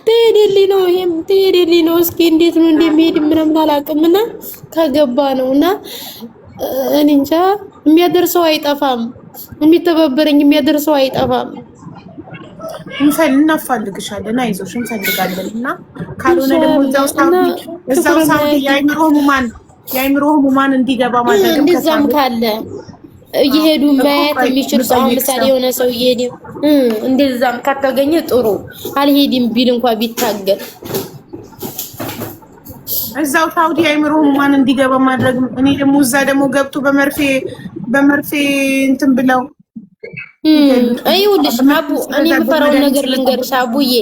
ትሄድልኝ ነው ይሄም ትሄድልኝ ነው። እስኪ እንዴት ነው እንደሚሄድ ምንም አላውቅምና ከገባ ነውና እኔ እንጃ። የሚያደርሰው አይጠፋም፣ የሚተባበረኝ የሚያደርሰው አይጠፋም። እናፋልግሻለን፣ አይዞሽ እንፈልጋለን። እና ካልሆነ ደግሞ እዛው ሳውዲ የአይምሮ ህሙማን እንዲገባ ማድረግ እንደዛም ካለ እየሄዱ ማየት የሚችሉ ሰው ምሳሌ የሆነ ሰው እየሄደ እንደዛም ከተገኘ ጥሩ። አልሄድም ቢል እንኳን ቢታገል እዛው ሳውዲ የአይምሮ ህሙማን እንዲገባ ማድረግ። እኔ ደግሞ እዛ ደግሞ ገብቶ በመርፌ እንትን ብለው አይውልሽ አቡ። እኔ የምፈራውን ነገር ልንገርሽ አቡዬ።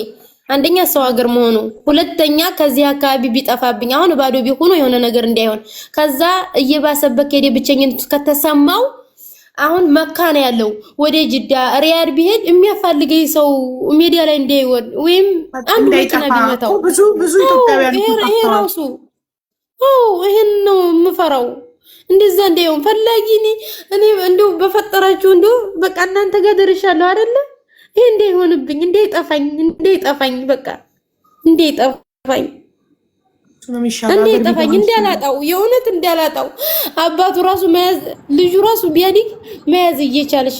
አንደኛ ሰው ሀገር መሆኑ፣ ሁለተኛ ከዚህ አካባቢ ቢጠፋብኝ አሁን ባዶ ቢሆኑ የሆነ ነገር እንዳይሆን፣ ከዛ እየባሰበት ከሄደ ብቸኝነት ከተሰማው አሁን መካ ነው ያለው፣ ወደ ጅዳ ሪያድ ቢሄድ የሚያፋልገኝ ሰው ሚዲያ ላይ እንዳይወድ ወይም አንድ መኪና ቢመታው ብዙ ኢትዮጵያውያን ይሄ ራሱ ይሄን ነው የምፈራው። እንደዛ እንዳይሆን ፈላጊ እኔ እንደው በፈጠራችሁ እንደው በቃ እናንተ ጋር ደርሻለሁ አይደለ? ይሄ እንዳይሆንብኝ እንዳይጠፋኝ በቃ እንዳይጠፋኝ እንዳላጣው የእውነት እንዳላጣው። አባቱ ራሱ መያዝ ልጁ ራሱ ቢያድግ መያዝ እየቻለሽ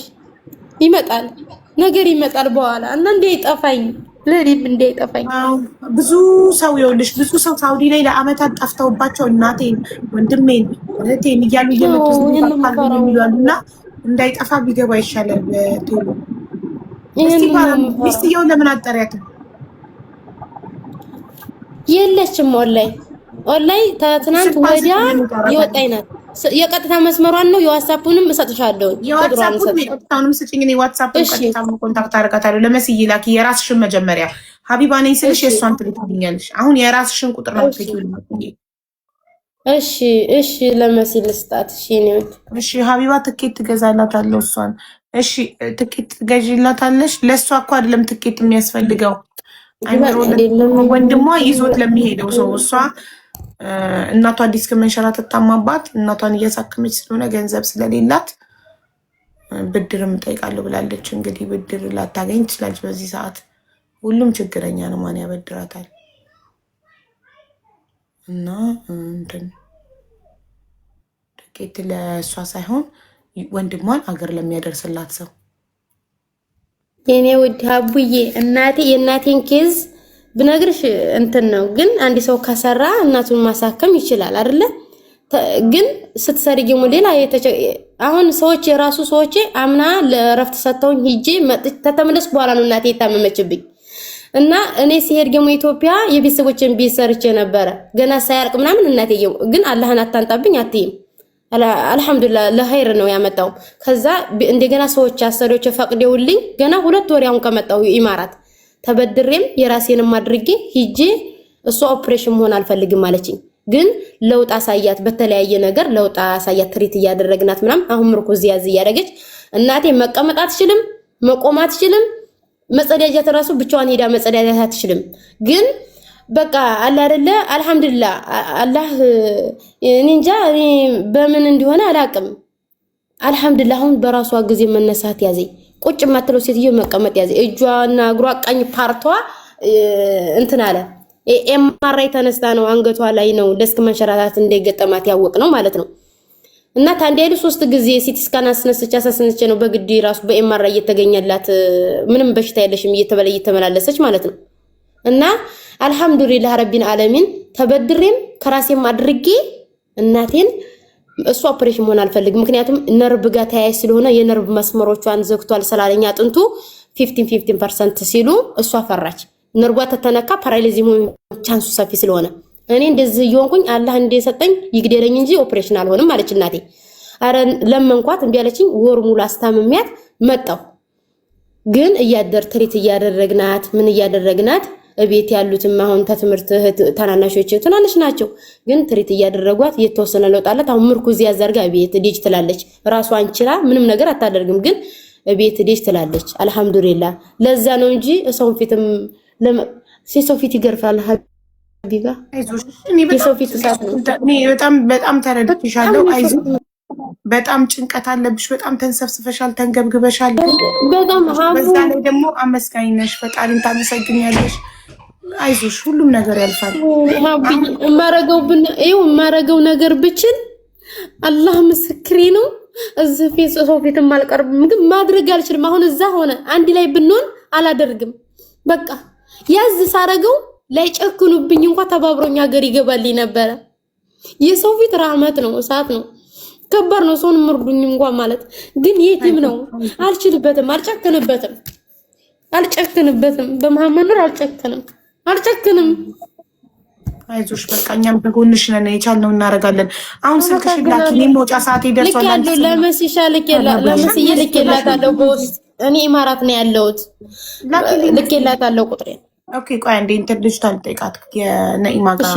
ይመጣል ነገር ይመጣል በኋላ እና እንዳይጠፋኝ ለኔም እንዳይጠፋኝ። ብዙ ሰው ይኸውልሽ፣ ብዙ ሰው ሳውዲ ላይ ለአመታት ጠፍተውባቸው እናቴን፣ ወንድሜን፣ እህቴን እያሉ እየመጡ የሚሉና እንዳይጠፋ ቢገባ ይሻላል ቶሎ። ሚስትየውን ለምን አጠሪያትም? የለችም ኦንላይ ትናንት ወዲያ የወጣኝ ናት። የቀጥታ መስመሯን ነው የዋትስአፑንም እሰጥሻለሁ። የዋትስአፑንም ስጪኝ። እኔ ዋትስአፑን ቀጥታ ኮንታክት አደርጋታለሁ። ለመስዬ ላኪ። የራስሽን መጀመሪያ ሀቢባ ነኝ ስልሽ የእሷን ትልክልኛለሽ። አሁን የራስሽን ቁጥር ነው ትልክልኝ። እሺ ለመሲ ልስጣት። እሺ ሀቢባ ትኬት ትገዛላታለሁ እሷን። እሺ ትኬት ትገዢላታለሽ። ለእሷ እኮ አይደለም ትኬት የሚያስፈልገው ወንድሟ ይዞት ለሚሄደው ሰው። እሷ እናቷ ዲስክ መንሸራተት ታማባት እናቷን እያሳከመች ስለሆነ ገንዘብ ስለሌላት ብድርም እጠይቃለሁ ብላለች። እንግዲህ ብድር ላታገኝ ትችላለች በዚህ ሰዓት። ሁሉም ችግረኛ ነው፣ ማን ያበድራታል? እና እንትን ትኬት ለእሷ ሳይሆን ወንድሟን አገር ለሚያደርስላት ሰው። የኔ ውድ አቡዬ የእናቴን ኬዝ ብነግርሽ እንትን ነው፣ ግን አንድ ሰው ከሰራ እናቱን ማሳከም ይችላል አይደለ? ግን ስትሰሪ ሌላ አሁን የራሱ ሰዎች አምና ለረፍት ሰጥተውኝ ሂጄ ተመለስ በኋላ ነው እናቴ የታመመችብኝ። እና እኔ ሲሄድ ደግሞ ኢትዮጵያ የቤተሰቦችን ቤት ሰርቼ ነበረ ገና ሳያልቅ ምናምን እናቴ ግን አላህን አታንጣብኝ አትይም። አልহামዱሊላህ ለኸይር ነው ያመጣው። ከዛ እንደገና ሰዎች አሰሪዎች ፈቅደውልኝ ገና 2 ወር ያውን ከመጣው ኢማራት ተበድሬም የራሴንም አድርጌ ሂጄ እሷ ኦፕሬሽን መሆን አልፈልግም ማለችኝ። ግን ለውጥ አሳያት፣ በተለያየ ነገር ለውጥ አሳያት። ትሪት እያደረግናት ምናምን አሁን ምርኩዝ ያዝ እያደረገች እናቴ መቀመጥ አትችልም፣ መቆም አትችልም። መጸዳጃ ተራሱ ብቻዋን ሄዳ መጸዳጃ አትችልም። ግን በቃ አላ አይደለ አልহামዱሊላህ አላህ እኔ እንጃ በምን እንደሆነ አላቅም። አልহামዱሊላህ አሁን በራሷ ጊዜ መነሳት ያዘኝ። ቁጭ ማትለው ሴትዮ መቀመጥ ያዘኝ። እጇና እግሯ ቀኝ ፓርቷ እንትን አለ። ኤምአርአይ ተነስታ ነው አንገቷ ላይ ነው ደስክ መንሸራታት እንደገጠማት ያወቅ ነው ማለት ነው። እና ታንዴ 3 ጊዜ ሲቲ ስካን አስነስቼ ነው በግዲ ራሱ በኤምአርአይ እየተገኘላት ምንም በሽታ የለሽም እየተመላለሰች ማለት ነው። እና አልহামዱሊላህ ረቢን ዓለሚን ተበድሬም ከራሴም አድርጌ እናቴን እሱ ኦፕሬሽን መሆን አልፈልግም። ምክንያቱም ነርቭ ጋር ተያይ ስለሆነ የነርቭ መስመሮቿን ዘግቷል ስላለኛ አጥንቱ 15% ሲሉ እሷ ፈራች። ነርቧ ተተነካ ፓራላይዝ መሆን ቻንሱ ሰፊ ስለሆነ እኔ እንደዚህ ይሆንኩኝ አላህ እንደሰጠኝ ይግደለኝ እንጂ ኦፕሬሽን አልሆንም ማለች እናቴ። አረ ለመንኳት እምቢ አለችኝ። ወር ሙሉ አስታምሚያት መጣው። ግን እያደር ትሪት እያደረግናት ምን እያደረግናት እቤት ያሉትም አሁን ተትምርት ታናናሾች ትናንሽ ናቸው፣ ግን ትሪት እያደረጓት የተወሰነ ለውጥ አላት። አሁን ምርኩዝ ያዘርጋ ቤት ዲጅ ትላለች። ራሷን ችላ ምንም ነገር አታደርግም፣ ግን ቤት ዲጅ ትላለች። አልহামዱሊላህ ለዛ ነው እንጂ ሰው ፊትም ሰው ፊት ይገርፋል። ሀቢባ የሰው ፊት እሳት ነው። በጣም ተረድቻለሁ። አይዞሽ በጣም ጭንቀት አለብሽ። በጣም ተንሰፍስፈሻል፣ ተንገብግበሻል። በጣም ሀቡ በዛ ላይ ደግሞ አመስጋኝ ነሽ፣ ፈጣሪን ታመሰግኛለሽ። አይዞሽ፣ ሁሉም ነገር ያልፋል። ሀቡ የማረገው ነገር ብችል አላህ ምስክሬ ነው። እዚህ ፊት ሰው ፊት አልቀርብም፣ ግን ማድረግ አልችልም። አሁን እዛ ሆነ አንድ ላይ ብንሆን አላደርግም። በቃ ያዝ ሳረገው ላይ ጨክኑብኝ እንኳን ተባብሮኝ ሀገር ይገባልኝ ነበረ። የሰው ፊት ራህመት ነው፣ እሳት ነው፣ ከባድ ነው። ሰውን ምርዱኝ እንኳን ማለት ግን የቲም ነው። አልችልበትም፣ አልጨክንበትም። በመሐመድ ኑር አልጨክንም። አይዞሽ በቃ እኛም በጎንሽ ነን፣ የቻልነው እናደርጋለን። አሁን ስልክሽ ላኪ፣ መውጫ ሰዓት ይደርሷል። ልኬያለሁ፣ ለመስሻ ለመስዬ ልኬላታለሁ። በውስጥ እኔ ኢማራት ነው ያለሁት፣ ልኬላታለሁ ቁጥሬ። ኦኬ ቆይ አንዴ እንትን ልጅቷን ልጠይቃት የነኢማ ጋር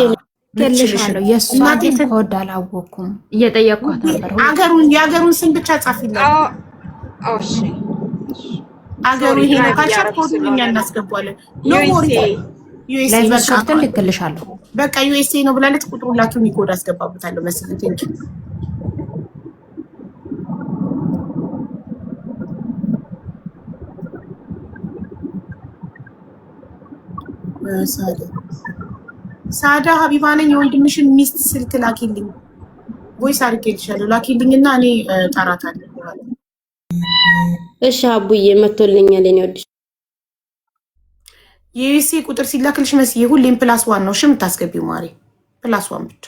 ልክልሻለሁ። የእሷን ኮድ አላወኩም፣ እየጠየቅኳት ነበር። የሀገሩን ስም ብቻ ጻፊላት። እሺ አገሩ ይሄ ነው ካልሻት ኮዱን እኛ እናስገባለን። ዩኤስኤ ለሶፍትን ልክልሻለሁ። በቃ ዩኤስኤ ነው ብላለች። ቁጥሩን ላኪው፣ ኮድ አስገባበታለሁ መሰለኝ። ቴንኪ ሳዳ ሀቢባ ነኝ። የወንድምሽን ሚስት ስልክ ላኪልኝ፣ ቮይስ አድርጌልሻለሁ። ላኪልኝና እኔ ጠራታለሁ። እሺ አቡዬ መቶልኛል። እኔ ወድሽ የዩኤስኤ ቁጥር ሲላክልሽ መስዬ ሁሌም +1 ነው የምታስገቢው ማሪ፣ +1 ብቻ።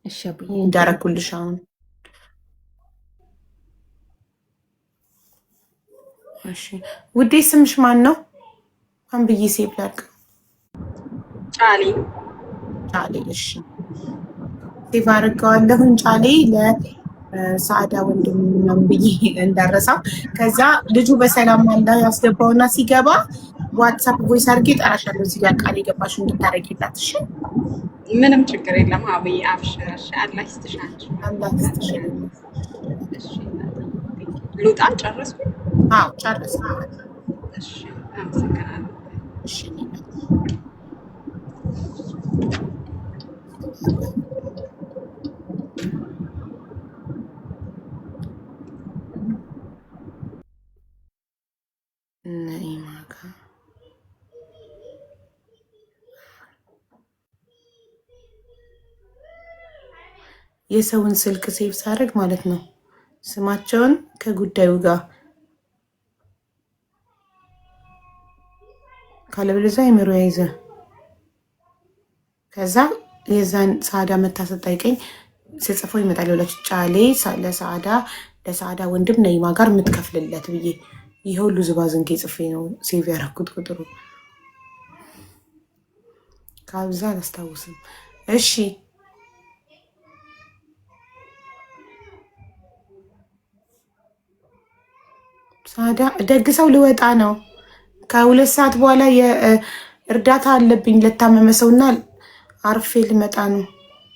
እሺ አቡዬ እንዳረኩልሽ አሁን። እሺ ውዴ ስምሽ ማን ነው? አንብዬ ሴቭ ላድርግ። ጫሌ። እሺ ሴቭ አድርገዋለሁኝ። ጫሌ ለሰዓዳ ወንድም ነው ብዬ እንዳረሳው። ከዛ ልጁ በሰላም አላህ ያስገባውና ሲገባ ዋትስአፕ ቮይስ አድርጌ እጠራሻለሁ። እዚህ ጋር ቃል የገባሽ እንድታረጊላት። እሺ ምንም ችግር የለም አብይ አብሽር። እሺ አላህ ይስጥሻችሁ። አላህ ይስጥሽ። እሺ ልውጣ። ጨረስኩ? አዎ ጨረስኩ። እሺ አመሰግናለሁ። እሺ ነኢማ ጋር የሰውን ስልክ ሴቭ ሳደርግ ማለት ነው ስማቸውን ከጉዳዩ ጋር ካለበለዚያ አይምሮ ያይዘ ከዛ የዛን ሰዓዳ መታሰጣይቀኝ ስጽፈው ይመጣል። ለች ጫሌ ለሰዓዳ ወንድም ነኢማ ጋር የምትከፍልለት ብዬ ይሄ ሁሉ ዝባዝንኬ ጽፌ ነው ሴቭ ያደረኩት። ቁጥሩ ካብዛ አላስታውስም። እሺ ሰዓዳ ደግሰው ልወጣ ነው። ከ2 ሰዓት በኋላ የእርዳታ አለብኝ ለታመመ ሰውና አርፌ ልመጣ ነው።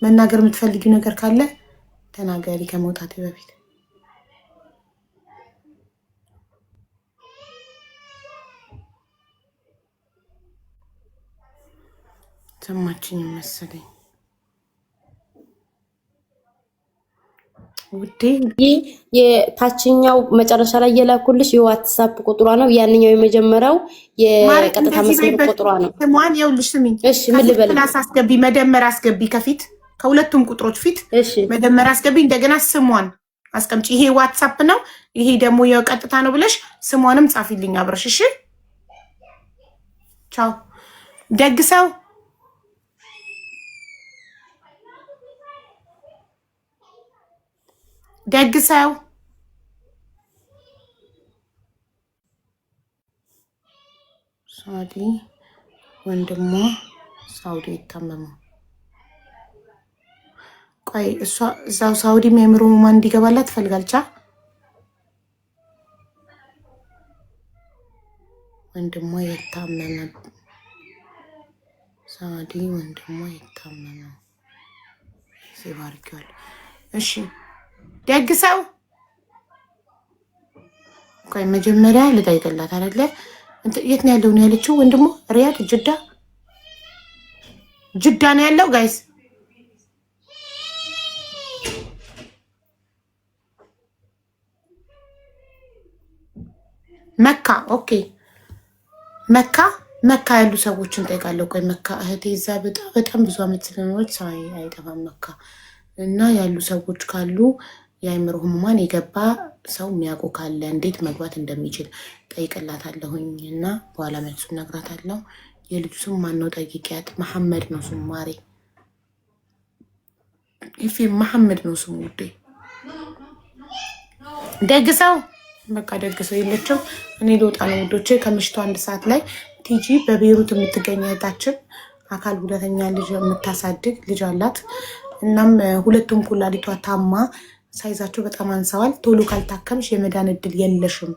መናገር የምትፈልጊው ነገር ካለ ተናገሪ ከመውጣቴ በፊት። ሰማችኝ መሰለኝ ውዴ። የታችኛው መጨረሻ ላይ የላኩልሽ የዋትስአፕ ቁጥሯ ነው። ያንኛው የመጀመሪያው የቀጥታ መስመር ቁጥሯ ነው። ስሟን ይኸውልሽ፣ ስሚኝ። እሺ ምን ልበል? ፕላስ አስገቢ፣ መደመር አስገቢ፣ ከፊት ከሁለቱም ቁጥሮች ፊት መደመር አስገቢ። እንደገና ስሟን አስቀምጪ። ይሄ ዋትስአፕ ነው፣ ይሄ ደግሞ የቀጥታ ነው ብለሽ ስሟንም ጻፊልኝ አብረሽ። እሺ ቻው። ደግሰው ደግሰው ሳዲ ወንድሟ ሳውዲ የታመመው። ቆይ እሷ እዛው ሳውዲ የሚያምሩ ማን እንዲገባላት ትፈልጋለች? ወንድሟ የታመመ ሳዲ ወንድሟ የታመመው ሲባርኪዋል። እሺ ደግሰው ቆይ መጀመሪያ ልጠይቅላት አይደለ? የት ነው ያለው ነው ያለችው? ወንድሟ ሪያድ ጅዳ ነው ያለው ጋይስ። መካ ኦኬ መካ ያሉ ሰዎችን ጠይቃለሁ። ቆይ መካ እህቴ እዛ በጣም ብዙ አመት ስለኖረች ሰው አይጠፋም መካ እና ያሉ ሰዎች ካሉ የአእምሮ ህሙማን የገባ ሰው የሚያውቁ ካለ እንዴት መግባት እንደሚችል ጠይቅላታለሁኝ እና በኋላ መልሱ እነግራታለሁ። የልጁ ስም ማነው ጠይቂያት። መሐመድ ነው ስሙ ማሬ ይፌ መሐመድ ነው ስሙ ውዴ። ደግ ሰው በቃ ደግ ሰው የለችም። እኔ ልወጣ ነው ውዶቼ። ከምሽቱ 1 ሰዓት ላይ ቲጂ በቤሩት የምትገኝ እህታችን አካል ጉዳተኛ ልጅ የምታሳድግ ልጅ አላት። እናም ሁለቱም ኩላሊቷ ታማ ሳይዛቸው በጣም አንሰዋል። ቶሎ ካልታከምሽ የመዳን እድል የለሽም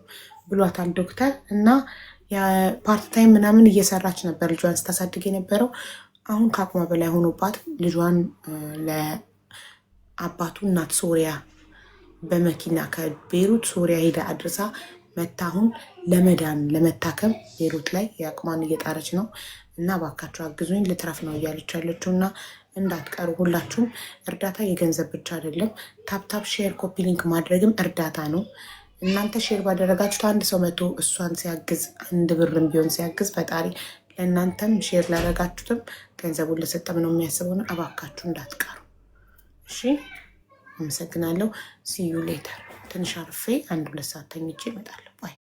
ብሏታል ዶክተር። እና የፓርት ታይም ምናምን እየሰራች ነበር ልጇን ስታሳድግ የነበረው። አሁን ከአቅሟ በላይ ሆኖባት ልጇን ለአባቱ እናት ሶሪያ በመኪና ከቤሩት ሶሪያ ሄዳ አድርሳ መታሁን ለመዳን ለመታከም ቤሩት ላይ የአቅሟን እየጣረች ነው። እና ባካቸው አግዙኝ ልትረፍ ነው እያለች ያለችው። እና እንዳትቀሩ ሁላችሁም። እርዳታ የገንዘብ ብቻ አይደለም። ታፕታፕ ሼር ኮፒ ሊንክ ማድረግም እርዳታ ነው። እናንተ ሼር ባደረጋችሁት 1 ሰው መቶ እሷን ሲያግዝ 1 ብርም ቢሆን ሲያግዝ ፈጣሪ ለእናንተም ሼር ላደረጋችሁትም ገንዘቡን ለሰጠም ነው የሚያስበው። ባካችሁ እንዳትቀሩ እሺ። አመሰግናለሁ። ሲዩ ሌተር። ትንሽ አርፌ 1-2 ሰዓት ተኝቼ እመጣለሁ። ባይ